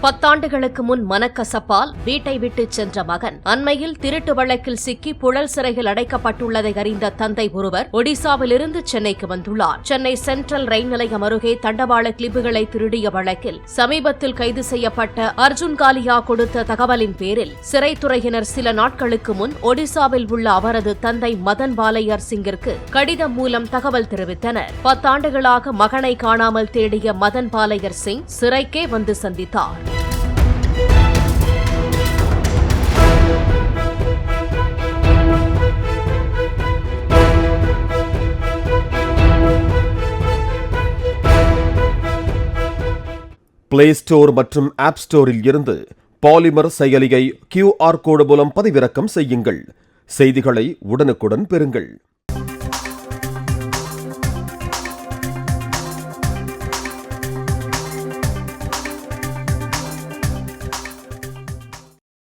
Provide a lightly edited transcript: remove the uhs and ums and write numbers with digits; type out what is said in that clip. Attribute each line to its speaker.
Speaker 1: 10 ஆண்டுகளுக்கு முன் மனக்கசப்பால் வீட்டை விட்டு சென்ற மகன் அண்மையில் திருட்டு வழக்கில் சிக்கி புழல் சிறையில் அடைக்கப்பட்டுள்ளதை அறிந்த தந்தை ஒருவர் ஒடிசாவிலிருந்து சென்னைக்கு வந்துள்ளார். சென்னை சென்ட்ரல் ரயில் நிலையம் அருகே தண்டவாள கிளிப்புகளை திருடிய வழக்கில் சமீபத்தில் கைது செய்யப்பட்ட அர்ஜுன் காலியா கொடுத்த தகவலின் பேரில் சிறைத்துறையினர் சில நாட்களுக்கு முன் ஒடிசாவில் உள்ள அவரது தந்தை மதன் பாலையர் சிங்கிற்கு கடிதம் மூலம் தகவல் தெரிவித்தனர். 10 ஆண்டுகளாக மகனை காணாமல் தேடிய மதன் பாலையர் சிங் சிறைக்கே வந்து சந்தித்தார்.
Speaker 2: பிளே ஸ்டோர் மற்றும் ஆப் ஸ்டோரில் இருந்து பாலிமர் செயலியை QR கோடு மூலம் பதிவிறக்கம் செய்யுங்கள். செய்திகளை உடனுக்குடன் பெறுங்கள்.